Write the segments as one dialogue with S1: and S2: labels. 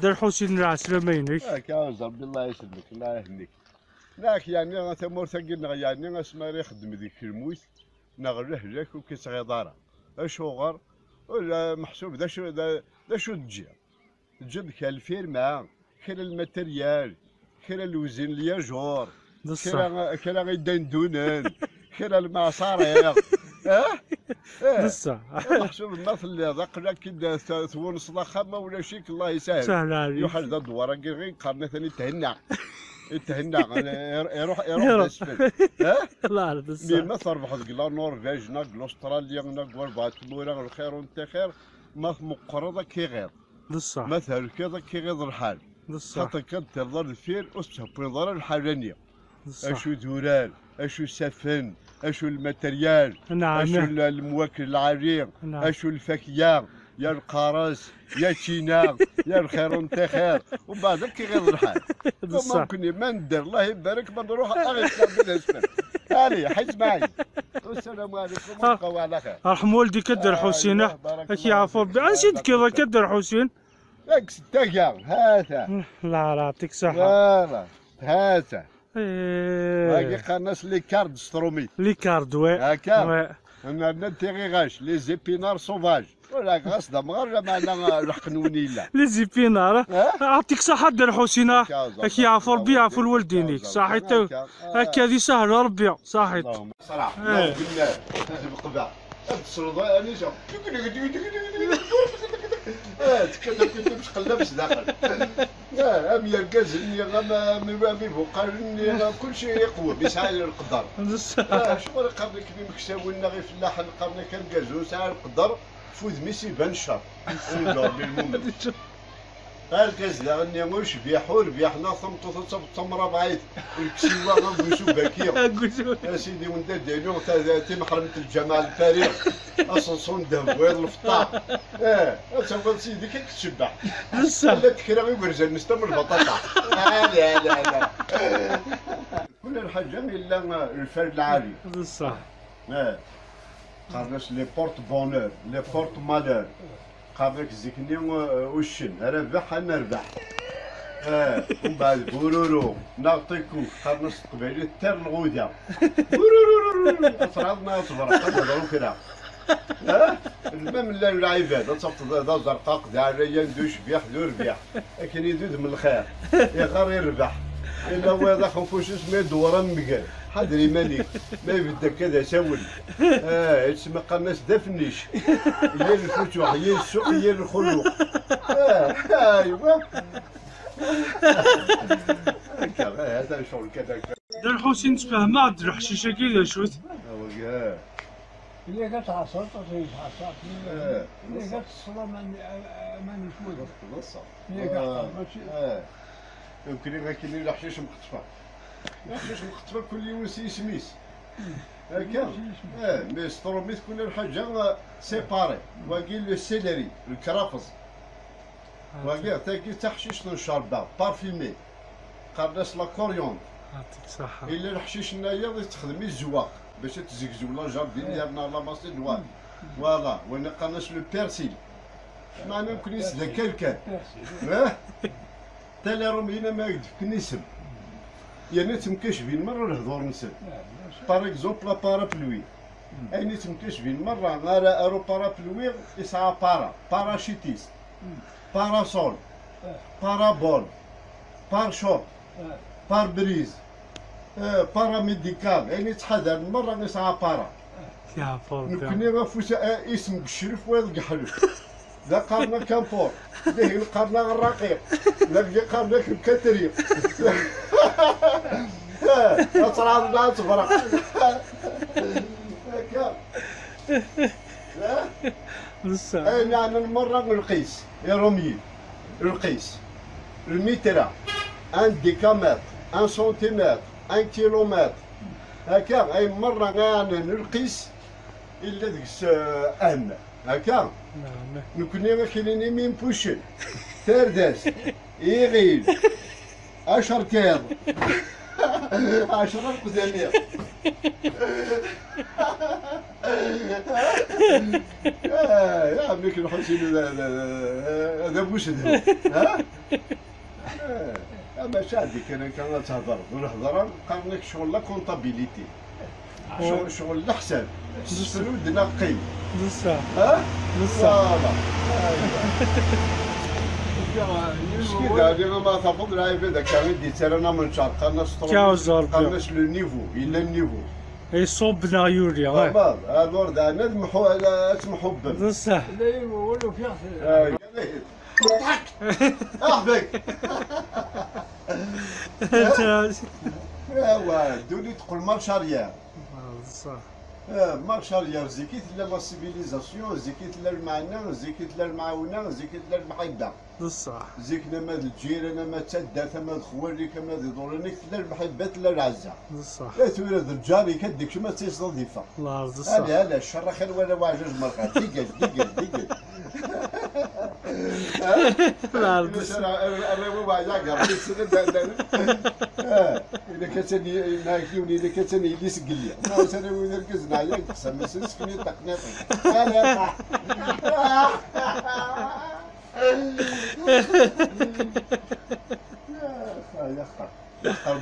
S1: دار حسين العسلامة ينك.
S2: كاوز ربي الله يسلمك الله يهنيك. لكن يعني أنا ثمور ثقلنا يعني اسمها يخدم ذيك الموت نغله لك وكيس غيضارة أشوغر ولا محسوب ذا شو تجي تجد كالفيرما كلا الماتريال كلا الوزن لياجور كلا غيدندونن كلا المعصاريق
S1: بصح
S2: محسوب المثل ذاك لك ثونس ضخامة ولا شيك الله يسهل
S1: سهل عليك
S2: يوحل ذا الدوار غير قرنا ثاني يتهنى يروح اسفل
S1: الله يعرف بصح
S2: ما تربح تقلا نورفيج ناق استراليا ناق وربعة مورا الخير وانت خير ما مقرضة كي غير
S1: بصح
S2: مثل كذا كي غير الحال
S1: بصح
S2: خاطر كانت تظل الفير أسها بنظر الحالانية
S1: بصح
S2: اشو دوران اشو سفن اشو الماتريال
S1: نعم
S2: اشو المواكل العريق
S1: نعم
S2: اشو الفكيان يا القرص يا تشينا يا الخير وانت خير وبعد كي غير الحال
S1: بصح
S2: ممكن ما ندير الله يبارك ما نروح اغير بالنسبه هاني حيت معي والسلام عليكم ونبقاو على خير
S1: رحم والديك الدر حسين كي يعفو ربي نسيت كذا كدر حسين
S2: ياك ستاكا هاتا
S1: الله يعطيك الصحة
S2: فوالا هاتا
S1: ايه
S2: باقي قناص لي كارد سترومي
S1: لي كارد وي
S2: هاكا انا نتيغي غاش لي زيبينار سوفاج ولا غاس دمغر معنا القنوني لا
S1: لي زيبينار يعطيك صحة الدر حسين كي يعفو ربي يعفو الوالدينك صحيت هكا هذه سهلة ربي صحيت
S2: صراحة ما قلنا لازم قبع الصرضاء اني جا تكلم مش قلبش داخل ام يركز اني مي فوقاني كل شيء يقوى بيسعى القدر شغل قبل كبير مكساوي لنا غير فلاح قبل كان كازو ساعه القدر فوز ميسي بان الشر ونقول بالمؤمن الكاز لاني موش بيحور بيحنا ثمطو تمره بعيد الكسيوه غنقوسو باكيه يا سيدي وانت دايلو تي محرمة الجمال الفريق اصنصون دهويض الفطار تقول سيدي كي تشبع
S1: بصح
S2: لا تكرا غير ورجال نستمر البطاطا لا لا لا كل الحاجه الا الفرد العالي
S1: بصح
S2: قارناش لي بورت بونور لي بورت مالور قابلك زيكني وشن ربح انا ربح ومن بعد بورورو نعطيكو قارناش القبيلة تير الغودة بورورو افرضنا تفرق هذا كذا المهم لا العباد تصفط ذا زرقاق ذا ريان دوش بيح دور بيح لكن يدود من الخير يغار يربح الا هو هذا خنفوشس ما يدور مقال حضري مالك ما يبدا كذا سول يتسمى قناص دفنيش هي الفتوح هي السوق هي الخلوق ايوا هذا شغل كذا
S1: دار حسين تفهم عبد الحشيشه كذا شوت
S3: اللي كتعصر تعطيه تعصر اللي كتصلى ماني شويه
S2: بصح
S3: اللي كتعصر
S2: يمكن غير كاين اللي حشيش مقطفه الحشيش مقطفه كل يوم سميس هكا مي ستروميت كل الحاجه سيباري باقي لو سيلري الكرافز باقي تاكي تحشيش نشربه بارفيمي قرناس لا كوريون
S1: يعطيك الصحة
S2: الا الحشيش نايا تخدمي الزواق باش تزكزو لا جاردين ديالنا لا ماسي دوان فوالا وانا قرناش لو بيرسيل معنا يمكن يسدا كالكان تالي رومينا ما يقدف كنيسم يعني تمكاشفين مرة الهضور نسل باغ اكزومبل لا بارابلوي ايني تمكاشفين مرة غير ارو بارابلوي يسعى باراشيتيست باراسول بارابول بارشوب باربريز باراميديكال يعني تحضر مرة يسعى بارا
S1: يا فوق
S2: نكوني غفوس اسم الشرف ويض حلف ذا قارنا كامبور ذا قارنا الرقيق ذا قارنا الكتريق اصرار لا تفرق
S1: بصح
S2: انا المره القيس يا روميين القيس المتر ان ديكامتر ان سنتيمتر ان كيلومتر هكا اي مره غانا نقيس الا ديك ان هكا
S1: نعم
S2: نكوني ما كاينين مين بوشن ترداس يغيل 10 كيض 10 القدامية يا عمي الحسين هذا بوش ها اما شادي كان تهضر بالهضره قال لك شغل لا كونطابيليتي شغل الحساب الفلوس نقي
S1: بصح
S2: ها
S1: بصح
S2: كذا انا ما تفضل هاي بدا كان دي ترانا من شرق قالنا
S1: كاو زربي
S2: قالناش لو نيفو الا النيفو
S1: يصوبنا يوريا
S2: بابا الورد انا اسمحوا به
S1: بصح
S3: لا يقولوا في أخي
S2: احبك
S1: انت
S2: ايوا دولي تقول مارش اريير
S1: بصح
S2: مارش اريير زيكيت لا لا سيفيليزاسيون زيكيت لا المعنى زيكيت لا المعاونه زيكيت لا المحبه
S1: بصح
S2: زيكنا ما الجيران ما تدات ما خواليك ما دورنيك لا المحبه لا العزه
S1: بصح
S2: لا تولد الجاري كدك شو ما تيصدفها
S1: الله بصح
S2: هلا الشر خير ولا واجج مرقه دقل
S1: الله بصح
S2: انا مو بعد قبل السنه اذا كتني ناكيوني اذا كتني اللي سقلي ما سنه ونركز معايا قسم سكني تقنيطي انا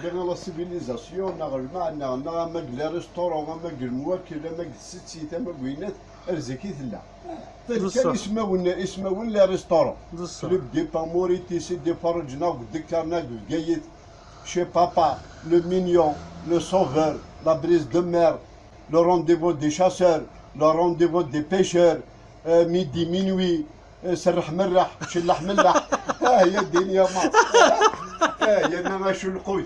S2: بين لا سيفيليزاسيون ناغ المعنى ناغ ما قلا ريستورون ما قل المواكل ما قل ست ما قوينات ارزكي ثلا كان اسماون لا ريستورون
S1: بصح
S2: كلوب دي باموريتي سي دي فرجنا ودكرنا قايد شي بابا لو مينيون لو سوفور لا بريز دو مير لو رونديفو دي شاسور لو رونديفو دي بيشور ميدي مينوي سرح مرح شلح ملح ها هي الدنيا ما يا ما شو القوت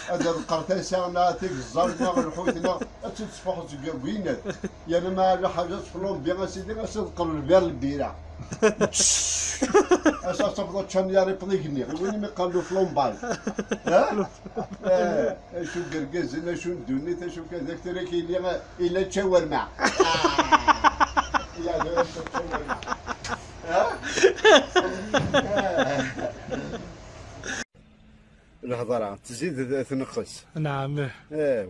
S2: هذا القرطاسه ناتك الزرقاء الحوتنا تصفح زقاوينات يا ما حاجات فلون بيان سيدي تذكر البير البيرة اساس تفضل تشان يا ريبليكني وين ما قالوا فلون باي ها شو قرقز انا شو ندوني شو كذاك تركي لي الا تشاور مع يا دابا تشاور مع الهضره تزيد تنقص
S1: نعم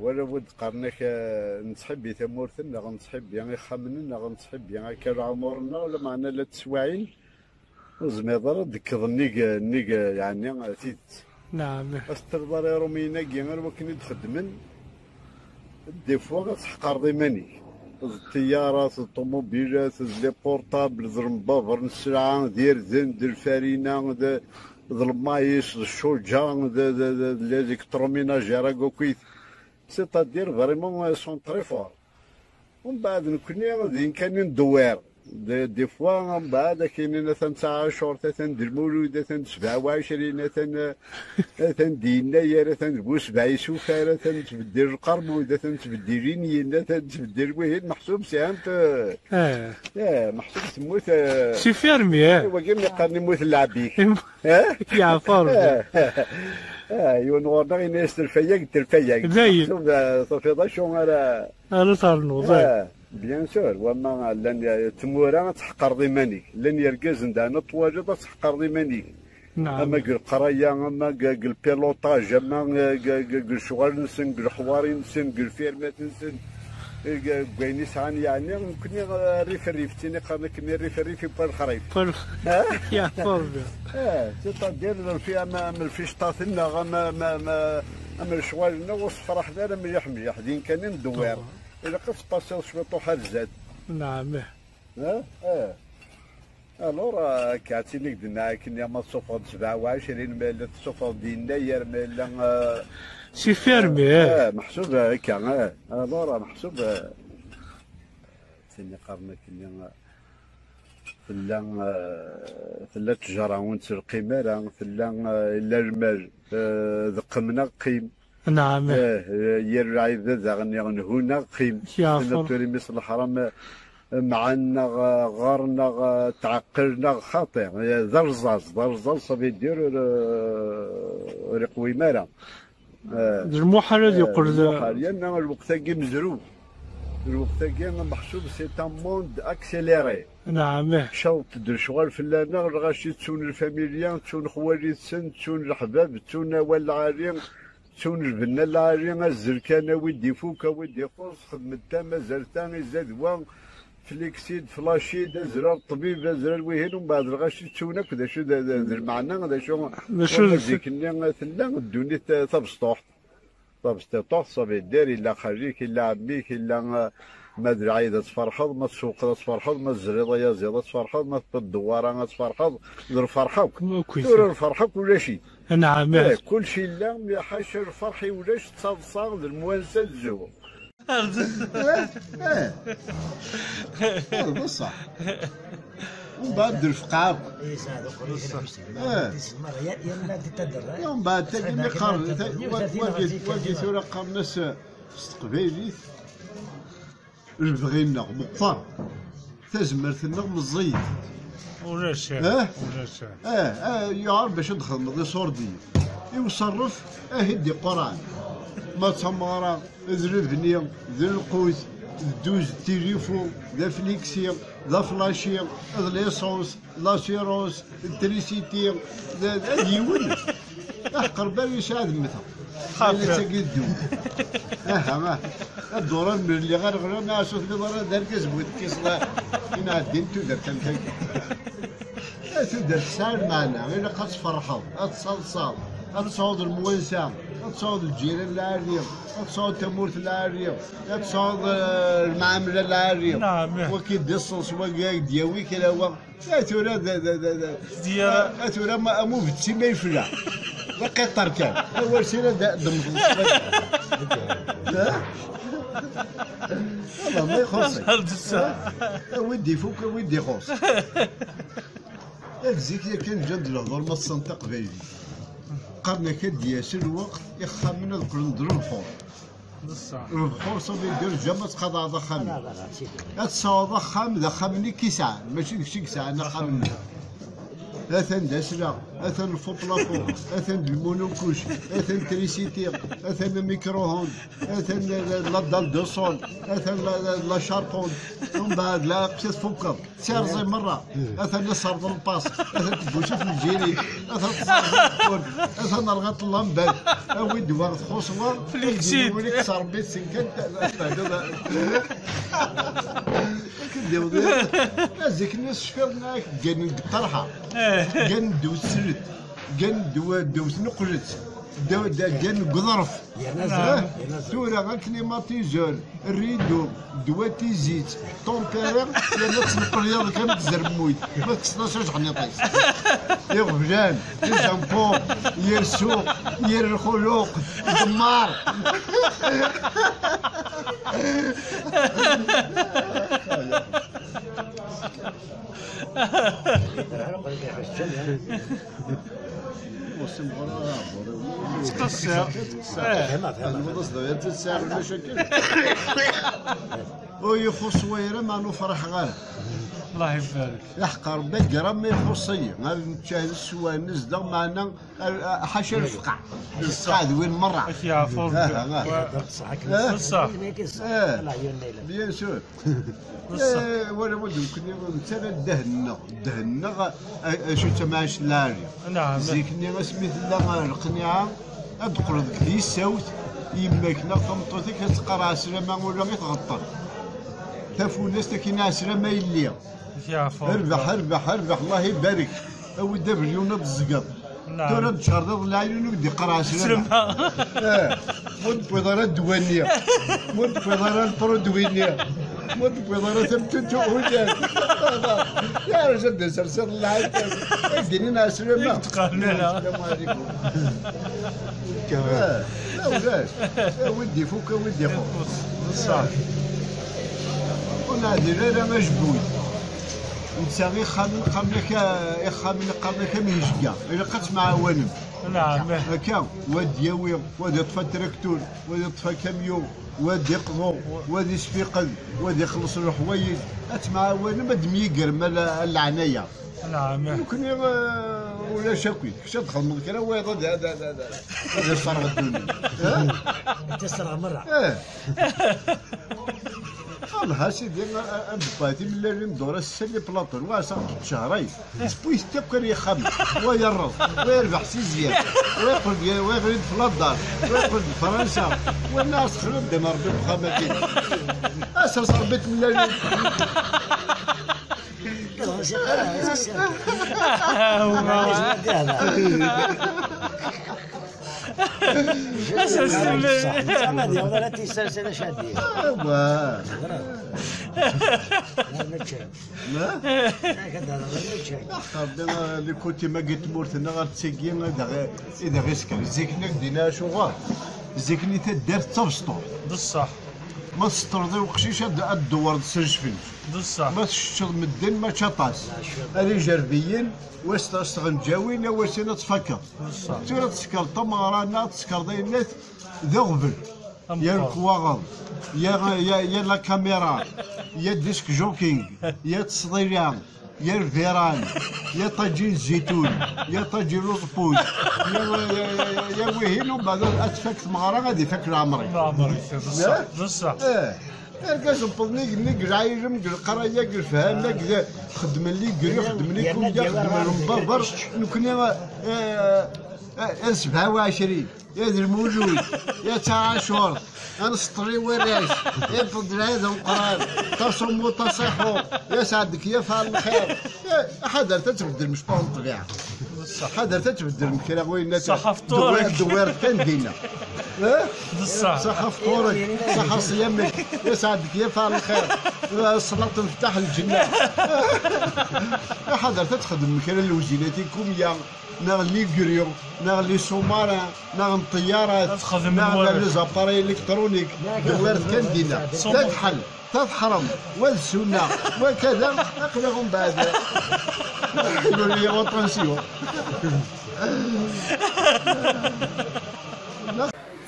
S2: ولا ود قرنك نتحب ثمورتنا غنتحب يعني خمننا غنتحب يعني كان عمرنا ولا معنا لا تسواعين وزميضر دكضنيك يعني تيت
S1: نعم
S2: استرضى رومينا كيما وكن تخدمن دي فوا غتحقر ضماني الطيارات الطوموبيلات لي بورطابل زرمبافر السلعه دير زين دير الفارينه المايس الشوجه الالكتروميناجير كوكيت سيتادير فريمون سون تري فور ومن بعد نكوني كان ندوار دي فوا من بعد كاينين 19 ندير مولود 27 ديناير تندبو 7 سوفار تنتبدل القرمود تنتبدل رينيين تنتبدل وهين محسوب ساهمت محسوب تموت
S1: سي فيرمي
S2: وكيما قال نموت العبيك
S1: يا فرد
S2: يونورنا غير ناس التلفياك
S1: باين
S2: صافي شو
S1: انا صار
S2: بيان سور وما لان تمورا تحقر ضمانيك لن يركز عندنا تواجد تحقر ضمانيك
S1: نعم
S2: اما القرايه اما البيلوطاج اما الشغل نسن الحواري نسن الفيرمات نسن كاين سان يعني يمكن الريف تيني قالنا كني الريف يبقى الخريف
S1: يا فرد
S2: تقدر في من الفيشطاتنا ما الشغل وصف راحنا مليح مليح دين كان ندوار إذا قفت تصل شوية طوحة زاد
S1: نعم
S2: الورا كاتينيك دنا كني ما تصفى 27 مال تصفى ديناير مال
S1: سي فيرمي
S2: محسوب هكا الورا محسوب ثاني قرنا كني فلا تجارة ونت القمارة فلا إلا المال ذقمنا قيم
S1: نعم
S2: يرعى ذا هنا قيم نطوري مثل الحرام معنا غارنا تعقلنا خاطئ ضرزاز صافي دير رقوي مالا
S1: المحال هذا يقول
S2: لان الوقت كي مزروب الوقت كي محسوب سي ان موند اكسيليري
S1: نعم
S2: شوط دير شغل فلانا غاشي تسون الفاميليان تسون خوالي تسون الحباب تسون والعارين تسون البنا العارين الزركانه ودي فوكا ودي قرص خدمتا مازال ثاني زاد وان فليكسيد فلاشيد زرار الطبيب زرار الوهين ومن بعد الغاشي تشونك ذا شو ذا المعنى ذا شو ذيك اللي ثلا الدنيا تبسطوح صافي داري لا خريك الا عميك الا ما ادري عايده تفرحض ما تسوق تفرحض ما الزريضه يا زياده تفرحض ما الدواره تفرحض دير فرحك دير فرحك ولا شي.
S1: نعم
S2: كل شيء لا حاشا الفرحي ولاش تصاغ الموانسه الجو. بصح ومن بعد دير فقاك ومن بعد تلقى قرن واقي ثورة قرناس استقباليت البغينا مقفر تزمرت النغم الزيت
S1: ولاش
S2: يعرف باش ندخل ذي صوردي يصرف هدي قران ما تمارا ذي البنية ذي القوس دوز التليفون ذا فليكسي ذا فلاشي ذا ليسونس لا سيروس التريسيتي ذا ديون قرب يساعد مثلا خاف تاقي ما الدوران من اللي غير ما شوف لي ضرر دار كسبوت كيصلا هنا عدين تودر تنتج تودر تسال معنا غير قد تفرحوا تصلصال تصاود الموانسه تصاود الجيران العاريه تصاود تمورت العاريه تصاود المعامله العاريه
S1: نعم
S2: وكي ديسونس وكي دياوي كلا هو تورا ديال تورا ما مو بتسي ما يفلع باقي طركان اول سيره ضمت والله ما يخصك ودي فوق ودي خوص الزيك كان جد الهضور ما تصنطق بايدي قرنا كدياس الوقت يخمن نذكر ندير البحور البحور صافي يدير جامع تقضى ضخم تصاوب ضخم ضخمني كي ساعه ماشي داكشي كي ساعه انا خمني اثن داسنا اثن الفوبلافو اثن المونوكوش اثن تريسيتي اثن الميكروهون اثن لادال دو صول اثن لا شاربون ومن بعد لا بسيت فوكر سير زي مره اثن نصرد الباس اثن تبوشي في الجيري اثن رغط اللمبات ويد واخد خوصوه
S1: فليكسيد
S2: وليك صار بيت سنكنت كنديرو هذيك الناس شفرنا كان الطرحه كان دو السرد كان دو نقلت كان قضرف تورا غير كليماتيزور الريدو دواتي زيت طومبيرير لان تنقل يلا كان تزرمويت ما تصلاش رجع نطيس يا غفلان يا شامبو يا السوق يا الخلوق دمار ويخص ويرا ما نفرح غير
S1: الله يبارك
S2: يحقر بك رمي خصية غادي نتشاهد السواق نزدغ معنا حاشا الفقع الفقع ذوين مرة
S1: يا فوق صح
S2: بيان سور ولا بد يمكن مثلا دهنا شو تماش لاري
S1: نعم
S2: زيكني اسمي لا القنيعة ادخل ذيك دي السوت يماكنا طمطوتك تقرا عسرة ولا غير تغطى تافو الناس تاكينا عسرة ما يليا
S1: يا فوق
S2: اربح اربح اربح الله يبارك او دا مليون الزقر
S1: نعم
S2: تورا تشرد العيون ودي قرا عسرة مود بوضرة دوانية مود بوضرة البرودوينية مود بوضرة تمتنتو هجان يا رجل دا سرسر العيون دينينا عسرة ما
S1: تقالنا
S2: السلام عليكم لا ولاش ودي فوق ودي خوف
S1: صح
S2: ونادي غير مجبول نساغي خامن قبلك من يشقى إلا قت مع ونم
S1: نعم
S2: هكا واد ياوي واد يطفى تراكتور واد يطفى كاميون واد يقضو واد يسفيقل واد يخلص الحوايج اتمع ونم اد ميقر مال العنايه
S1: نعم
S2: يمكن ولا شاكوي كش تدخل من كلا ويض هذا صار الدنيا
S3: انت صار مره
S2: والله سيدي باتي من اللي مدور السنة بلاطون واسع شهرين سبويس تبكر يخمم ويرض ويربح سيزيان ويغرد في لندن ويغرد في فرنسا والناس خرب دينا ربي بخامتين اساس ربيت من اللي
S1: اساس
S3: هذه ولا تسلسل شاديه
S2: لا
S3: هكذا
S2: ربنا اللي كنت ما قلت مورتنا غير تسيقين اذا غير سكر زيكنا دينا شغال زيكني تدار تبسطو
S1: بصح
S2: ما تسطردي وقشيش الدوار تسرج فين
S1: بصح
S2: ما تشرب من الدين ما تشطاس هذه جربيين واستغنجاوين واسينا تفكر
S1: بصح
S2: تورا تسكر طمارانا تسكر دينات ذا غبل يا الكواغل يا لا كاميرا يا ديسك جوكينغ يا تصديريان يا الفيران يا طاجين الزيتون يا طاجين الرطبوز يا وهين ومن بعد اتفك ثماره غادي فك العمري
S1: عمري بصح بصح
S2: الكاس نبضني نقل عايرم نقل قرايه نقل فهم نقل خدم لي قري خدم لي كوميديا خدم لهم بابر نكون 27 يا ذي الموجود يا تعاشر انا سطري وراش يا فضل هذا وقران تصوم وتصيحوا يا سعدك يا فعل الخير حذر تتبدل مش بون طبيعه حذر تتبدل مكرا وين
S1: صح فطورك
S2: دوار كان دينا
S1: بصح
S2: صح فطورك صح صيامك يا سعدك يا فعل الخير الصلاة تفتح الجنة حذر تتخدم مكرا الوزيناتي كوميا نغلي كريو نغلي سومارا نغلي الطيارات نغلي لي زاباري الكترونيك دوارت كان دينا تتحل تتحرم والسنة وكذا اقلهم بعد يقولوا لي وطنسيو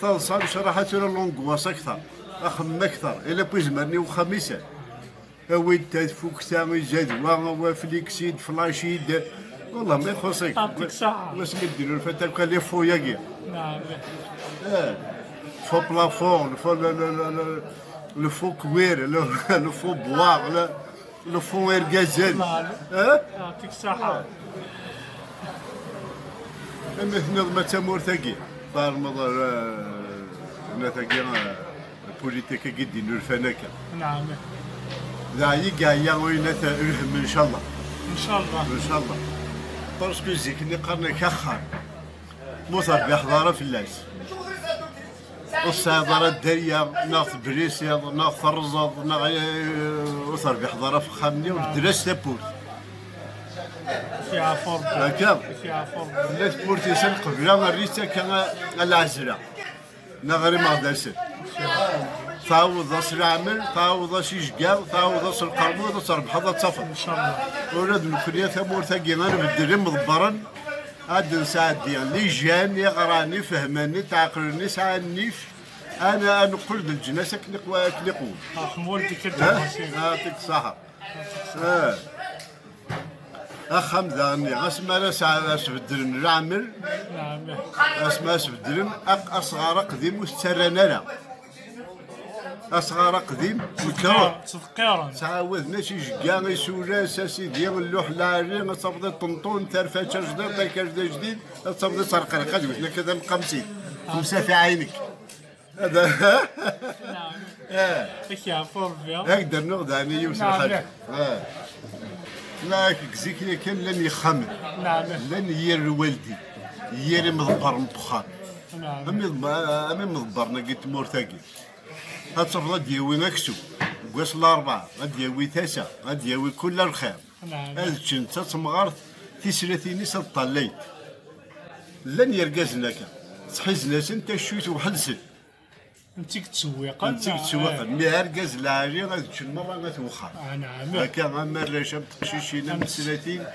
S2: ثالثا شرحت له لونغواس اكثر اخم اكثر الا بيزمرني وخميسه وين تفوك ثاني جدوى وفليكسيد فلاشيد والله ما يخصك
S1: يعطيك الصحة
S2: واش نديرو الفتى كان لي فو ياكي
S1: نعم
S2: فو بلافون فو لو فو كوير لو فو بواغ لو فو اركازان
S1: يعطيك الصحة
S2: مثل ما تمور ثقي دار مضر نتاقي البوليتيكا قدينو الفناكه
S1: نعم
S2: ذا يا وين ان شاء الله
S1: ان شاء الله
S2: ان شاء الله باسكو زيكني قرني كخار موثر بحضاره في اللاس الصيدله الداريه ناخذ بريسيا ناخذ الرزاض وثر بحضاره في خامني ودرس تابوت
S1: في عفور
S2: هكا
S1: في عفور
S2: لا تبورتي سن قبل الريسه كان العزله نغري ما درس تعوض راس العمل تعوض راس يشقاو تعوض راس القرموط وتربح هذا تصفى
S1: ان شاء الله
S2: ولاد الكليه ثمور ثقي انا بالدرهم مضبرا عاد نساعد ديال لي جان يقراني فهماني تعقلني ساعني انا نقول للجناسه كني قول
S1: حمولتي كده
S2: يعطيك الصحه اخم ذاني اسمع لا ساعه بدرن العمل
S1: نعم
S2: اسمع بدرن اصغر قديم واسترنا لا اصغر قديم الكرا
S1: صفقيرا
S2: تعاودنا شي جكا يسولاس اسيدي اللوح لاعرين تصبدي طنطون ترفاشه جديد باكاج جديد تصبدي سرقه قد قلت لك كذا مقمسين خمسه في عينك هذا
S1: نعم ايش عفور فيها
S2: هكذا ناخذ يعني يوسف الحاج لا كزيك كان لن يخمم
S1: نعم
S2: لن ير والدي يري مضبر مبخار
S1: نعم
S2: امي مضبرنا قلت مرتقي هتصفى دياوي مكسو قوس الاربعه غادياوي تاسع غادياوي كل الخير
S1: نعم
S2: هذا كنت تمغار في 30 سنه طليت لن يرقزنا كان صحيزنا انت شويت وحلسن
S1: انت كتسويقا
S2: انت تسوق مي ارقز لاعري غادي تشن مره غتوخر
S1: نعم
S2: هكا غما الرشام تقشيشينا من 30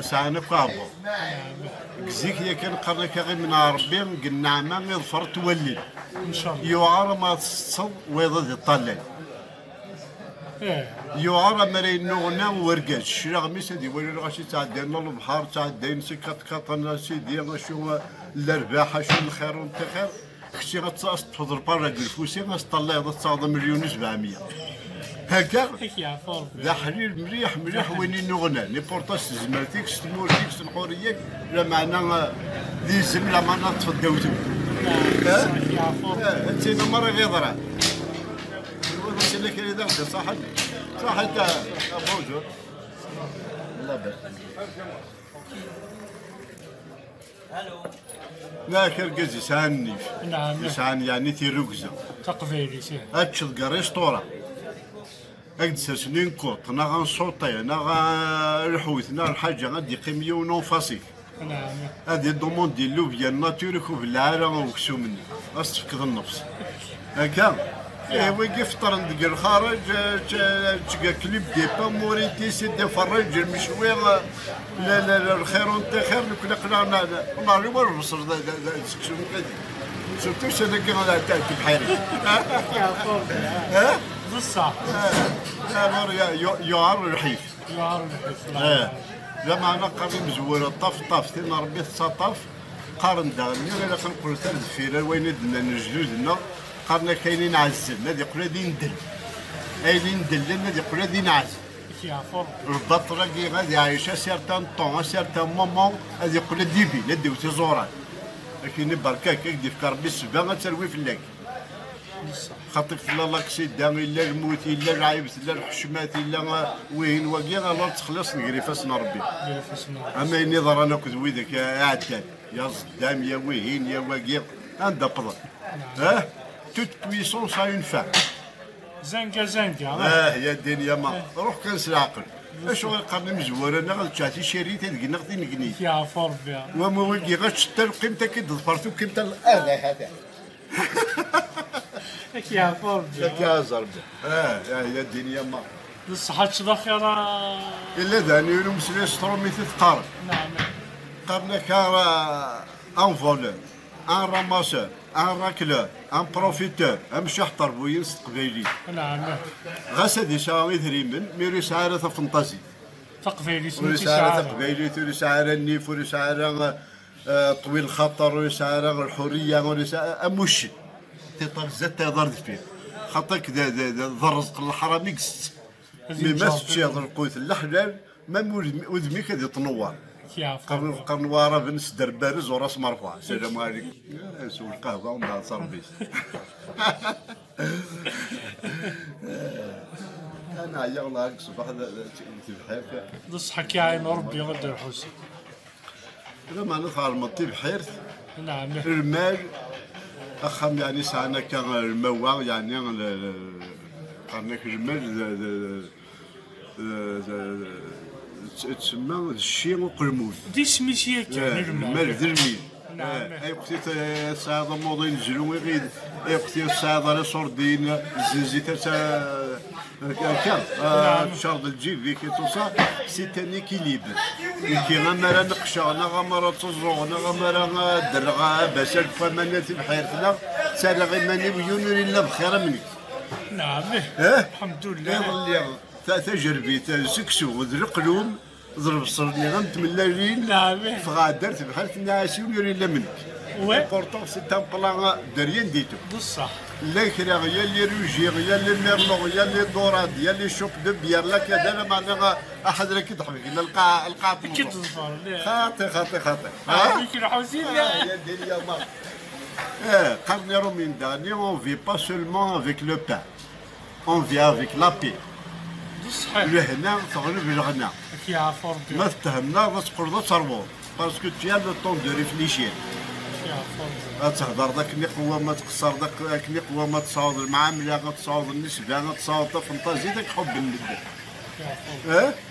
S2: ساعنا كابو كزيك يا كان قرنك غير من ربي قلنا عما يظفر تولي
S1: ان شاء الله
S2: يوعر ما تصل ويضد يطلع يوعر مرين نغنا ورقاش شراغ مي سيدي ولا غاشي تعدينا البحر تعدين سكات كاطنا سيدي شو الارباح شو الخير وانت خير كشي غتفضل البارا ديال الفوسي غتطلع غتصاوب 1,700,000 هكا
S1: يا فور
S2: ذا حليل مليح مليح وين نغنى لي بورطاس زمرتيك ستمورتيك ستنحوريك لا معنى ذي زم لا معنى تفداوتو
S1: يا فور
S2: انت مرة غيضرا بس اللي كاين هذا صح انت بونجور لا باس لا كركز يسعني
S1: نعم
S2: يسعني يعني تيروكزا
S1: تقفيلي سي
S2: هاتشد ريستورا هاك سنين كوط انا غنصوتي انا غنحوث انا الحاجه غادي قيميه ونفاصيك
S3: نعم.
S2: هذه الدوموند ديال لوبيا ناتوريك وبالعالم وكسو مني خاص تفقد النفس هكا ايوا فطر ندير الخارج تلقى كليب دي با موريتي سي دي فرج المشوي لا لا الخير وانت خير كنا قلنا ناري وربصر تكسو من سورتو سنه كي تاع بحيري
S1: يا فور
S2: ها
S1: بصح
S2: يعر الرحيف
S1: يعرف
S2: زعما انا قارن مزوره طف تينا ربي تسطف قارن داغني الا كنقول تاع الفيره وين دنا نجدودنا قارنا كاينين عزل هذه يقول هذه ندل هذه ندل هذه يقول هذه نعز
S1: يا فور
S2: البطره كي غادي عايشه سيرتان طون سيرتان مومون هذه يقول ديبي لا ديوتي زوران لكن بركاك كيدير في ربي السبا غتروي في اللاك خاطر في الله كسيدا الا الموت الا العيبت الا الحشمات الا وين واقي الله تخلص نقري فاسنا ربي اما اني ضر انا كنت ويدك يا عدال يا صدام يا وهين يا واقي عندها بضل ها توت بويسونس ا اون فام
S1: زنقه
S2: يا الدنيا ما روح كنس العقل اش غنقارن مزور انا غتشاتي شريت هذيك نغدي نقني
S1: يا فور بيا
S2: وما ويقي غتشتر قيمتك كي ضفرتو قيمتها هذا
S1: يا فور
S2: يا زربه يا الدنيا ما
S1: الصحة تشبخيرة
S2: الا داني مسلي سترومي تتقارن
S1: نعم
S2: قارنا كارا ان فولور ان راماسور ان راكلور ان بروفيتور ام شحطر بوينس قبيلي
S1: نعم
S2: غاس هادي شاوي ثريمن ميري سعارة فانتازي
S1: تقفيلي
S2: وري
S1: سميتي
S2: سعارة
S1: شعارة
S2: قبيلي توري سعارة النيف وري سعارة طويل الخطر وري سعارة الحرية وري سعارة اموشي تيطال زاد تهضر فيه خاطر كذا ذا الرزق الحرامي قست مي ما تشيض القوت الحلال ما ودميك هذه تنور
S1: يا فور
S2: قنواره بنس دربارز وراس مرفوع السلام عليكم سوق القهوه ومن بعد صربيس انا عيا والله هاك صباح بحير
S1: نصحك يا عين ربي غدا الحسن
S2: لما نظهر المطي بحير
S1: نعم
S2: المال اخم يعني ساعنا كان الموا يعني قرناك المال تسمى الشي وقلمون
S1: دي سميتي كان
S2: المال درمي
S1: نعم
S2: اي وقتي الساعه موضوع الجلو يغيد اي وقتي الساعه راه صوردين الزنزيت كان شارد الجيب فيك تو سا سي ان ايكيليبر كي غامرا نقشا انا غامرا تزرو انا غامرا درغا باش الفمانات بحيرتنا سالا غير ماني ويونوري لا بخير منك
S1: نعم الحمد لله
S2: يظل تجربي سكسو وذ القلوم ضرب صرني غنت من الليل
S1: نعم
S2: فغادرت بحال ناسي ويوري لا منك
S1: وي
S2: بورتون سي ان بلان دريان ديتو
S1: بصح
S2: لا كرا يا اللي روجير يا اللي ميرلون يا اللي دوراد يا اللي شوب دو بيار لا كذا معناها احد راك يضحك الا القاع
S1: كي تظفر
S2: خاطي
S1: هذيك الحوسين
S2: يا الدنيا ما قرني رومين داني اون في با سولمون افيك لو بان اون في افيك لا بي
S1: بصح
S2: لهنا تغلب الغنى
S1: يا فور بيا
S2: ما تهمنا تقرض تربو باسكو تي لو طون دو ريفليشير
S1: يا فور
S2: تهضر ذاك اللي قوه ما تقصر ذاك اللي قوه ما تصاوب المعامله غتصاوب النسبه غتصاوب الفانتازي ذاك حب الندى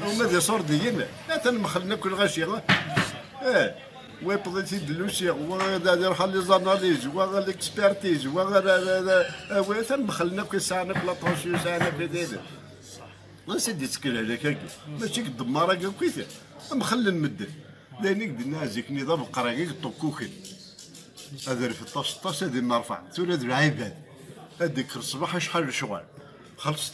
S2: وما دي صورديين لا تنمخلنا كل غاشي وي بغيتي دلوسي وغادي نروح لي زاناليز وغا ليكسبيرتيز وي تنمخلنا كل ساعه في لاطونسيو ساعه في ديدي ما سيدي تسكر عليك هكا ماشي الدماره كاع كويته مخلي نمدل لانك درنا زيك نظام القرايه طوكوكي هذا في الطاس هذه نرفع تولد العباد هذيك الصباح شحال شغل خلص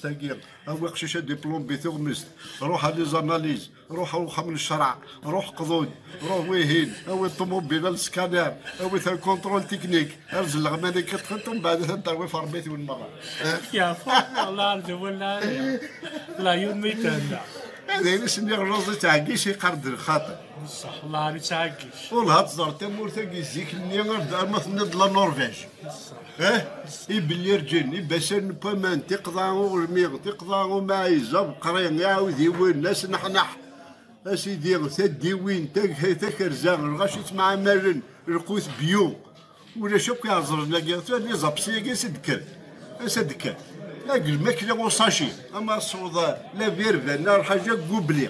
S2: تاقيق هو قشيشه ديبلوم بيثوغمست روح لي زاناليز روح من الشرع روح قضود روح ويهين هو الطوموبيل السكانر هو ثا كونترول تكنيك ارزل الغماني كتخدم بعد تنطوي في ربيتي والمره
S1: يا فوق الله يرجو ولا لا يوم ميتنا
S2: هذا سني الرز تعقيش يقرد الخاطر
S1: بصح الله يتعقيش
S2: والله تزار تمور تاقي زيك النيغر دار مثلا د لا نورفيج يبلي رجل يبسن بمان تقضاو الميغ تقضاو معيزه بقرين يعاود يوين ناس نحنح اسيدي ثدي وين تاك رزاغ غاش يسمع مالن القوت بيو ولا شوك يعزر لاقي ثاني زابسي كي سدكر لاقي الماكله وصاشي اما الصودا لا بيرفا نار حاجه قبلي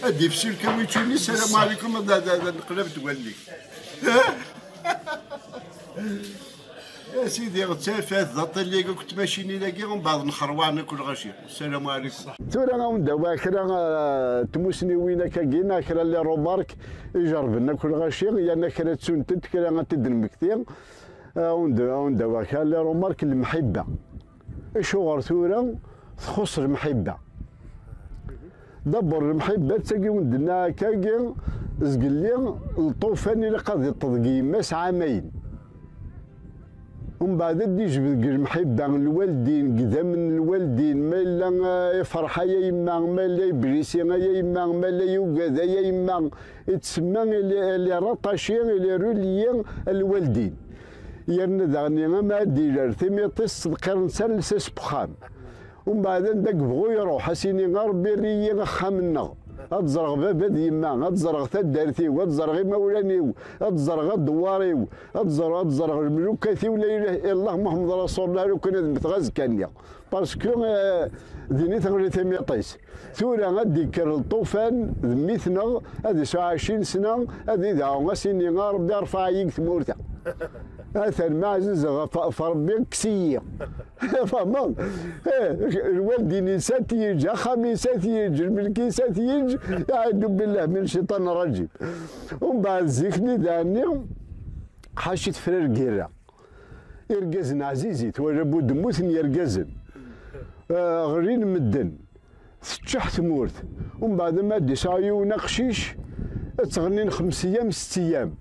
S2: ادي في سلكه ويتوني السلام عليكم نقلب تولي يا سيدي غتسافات ضط اللي كنت ماشيني لاقي ومن بعد نخروعنا كل غشيم السلام عليكم تورا غنبداو كرا تموسني وينا كاكينا كرا اللي رومارك يجرب لنا كل غشيم يعني كرا تسونتت كرا غتدن مكتير ونداو كرا اللي رومارك المحبه شغل ثورا تخص المحبه دبر المحبه تاقي وندنا كاكي زقلي الطوفان اللي قضي التضقيم ماس عامين ومن بعد يجبد المحبه الوالدين قدام من الوالدين ما الا فرحه يا يما ما الا يبريسي يا يما ما الا يوقاذا يا يما يتسمى اللي رطاشي اللي روليين الوالدين يرن دغني ما ديلر ثميطيس صدقر نسلسس بخام ومن بعد داك بغو يروح اسيني ربي ريي خامنا اتزرغ بابا ديما اتزرغ تدارتيو اتزرغ مولانيو اتزرغ الدواريو اتزرغ الملوكاتي ولا اله الا الله محمد رسول الله لو كان متغاز كانيا باسكو ديني تغري تميطيس ثورا غادي كر الطوفان ذميتنا هذه 20 سنه هذه داو سيني ربي يرفع يك ثمورته هذا المعزز فربي كسيه فهمت الوالدين يسات يجي خميسات يجي الملكيسات يجي اعوذ بالله من الشيطان الرجيم ومن بعد زيكني داني حاشيت فرير كيرا يرقزن عزيزي توجه بود موثن يرقزن غرين مدن تشح تمورت ومن بعد ما دي شايو نقشيش تغنين 5 أيام 6 أيام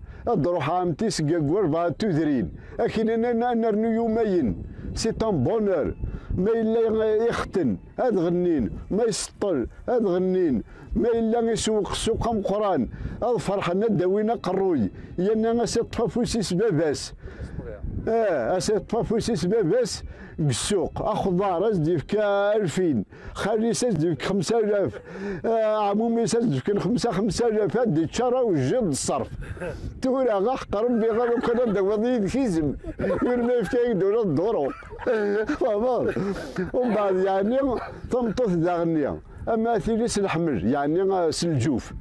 S2: تروح عامتي سقاق 4 تدرين لكن انا نرنو يومين سي طون بونور ما الا يختن هاد غنين ما يسطل هاد غنين ما الا يسوق السوق مقران هاد فرحنا داوينا قروي يانا سيطفى فوسيس باباس سيطفى باباس السوق اخضر ازديفك 2000 خاليس ازديفك 5000 عمومي ازديفك 5000 هادي تشرا وجد الصرف تقول غا ربي غير كان دوضي كيزم يرمي في كاين دور الدورو ومن بعد يعني تنطف داغنيا اما ثلث الحمل يعني سلجوف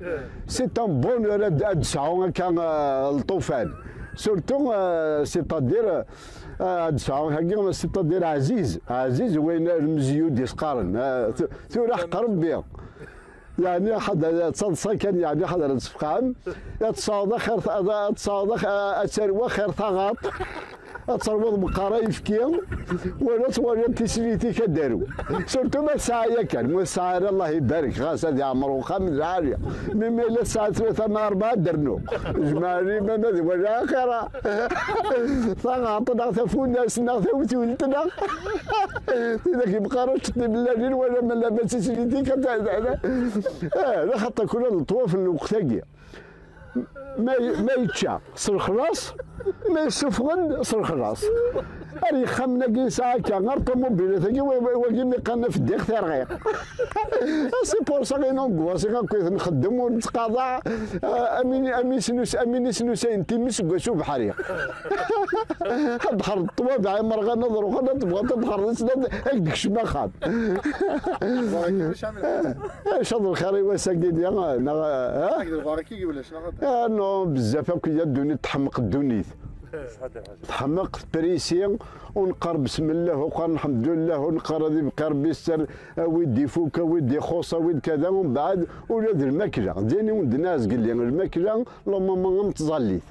S2: سي طون بونور ادسعو كان الطوفان سورتو سيتادير دسعو هكا سيتادير عزيز وين المزيود يسقارن ثورة حق ربي يعني حدا تصادصا كان يعني حدا الصفقان تصادق خير تصادق اتسروى خير ثغاط تصرفوا بقرا يفكيهم ولا توالي تسليتي كدارو سورتو ما الساعه كان مو الساعه الله يبارك غاس هذه عمرو خامس عاليه مما الا الساعه 3 مع 4 درنو جمالي ما نادي ولا اخره فغاطنا ثفونا سنا ثوتولتنا اذا كيبقى رشتني بالليل ولا ما تسليتي كدارو لا خاطر كل الطواف الوقتاكي ما يتشا صر خلاص ما يسفغن صر خلاص ري خمنا كي ساعه كان غير طوموبيل ثقي وكي ميقنا في الديك ثرغيق سي بور سا غي نونغواس كي نخدم ونتقاضى امين سنوس انتي مسكو بحريق بحر الطواب عمر غنظر وخنا تبغى تبحر هكذاك شما خاب شاطر الخير وساكين يا
S4: هكذا الباركي ولا شنو
S2: نو بزاف كي الدنيا تحمق الدنيت تحمق بريسي ونقر بسم الله وقال الحمد لله ونقر هذه بقرب يسر ودي فوكا ودي خوصه ودي كذا ومن بعد ولاد الماكله ديني ولد الناس قال لي الماكله لما ما متظليت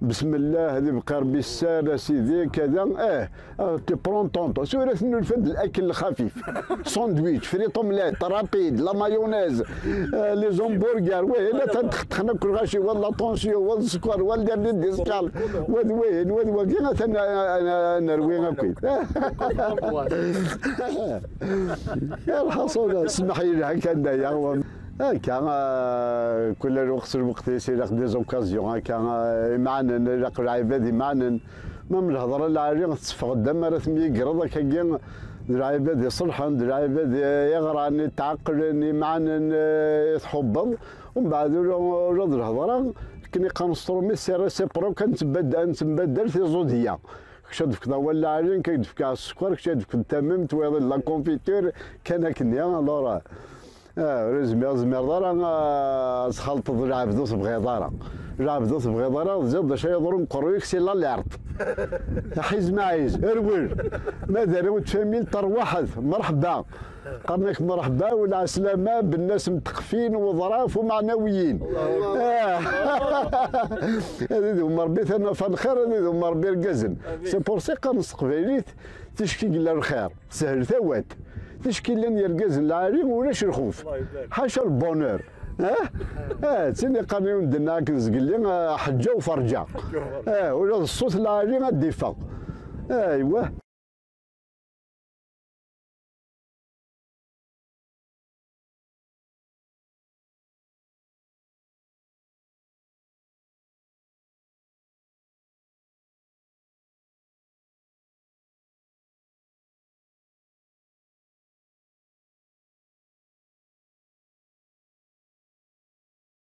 S2: بسم الله هذه بقى ربي السالة سيدي كذا تي برون طونطو سورة الفند الاكل الخفيف ساندويتش فريت اومليت رابيد لا مايونيز لي زومبرغر وي لا تنتخنا كل غاشي ولا طونسيون ولا السكر ولا دير لي ديسكال وين كي انا نروي هكاك يا الحصول اسمح لي هكا يا كان كل الوقت يصير دي زوكازيون هكا معنا نلقى العباد معنا ما من الهضره العاليه تصفق الدم راه يقرض هكا العباد يصلحن العباد يغران يتعقلن معنا يتحبط ومن بعد ولاد الهضره كني قنصرو ميسير سي برو كنتبدل في زوديه كشاد فيك ولا عالين كيدفك على السكر كشاد فيك التمام تويض لا كونفيتور كان كنيا لورا زمير دارا خلطت العبدو تبغي دارا العبدو تبغي دارا زاد شي يضرب قرويك سي لا اللي عرض حيز ما عايز اروي ما داروا تفهمين تروحت مرحبا قرنك مرحبا ولا سلامة بالناس متقفين وظراف ومعنويين هذه هما ربيت انا في الخير هذه هما ربي القزن سي بور سي قنص قبيليت تشكي قلا الخير سهل ثوات تشكي لنا القزن العالي ولاش الخوف حاشا البونور تسني قانون دنا كنزقل لي حجه وفرجه ولا الصوت العالي الدفاع ايوه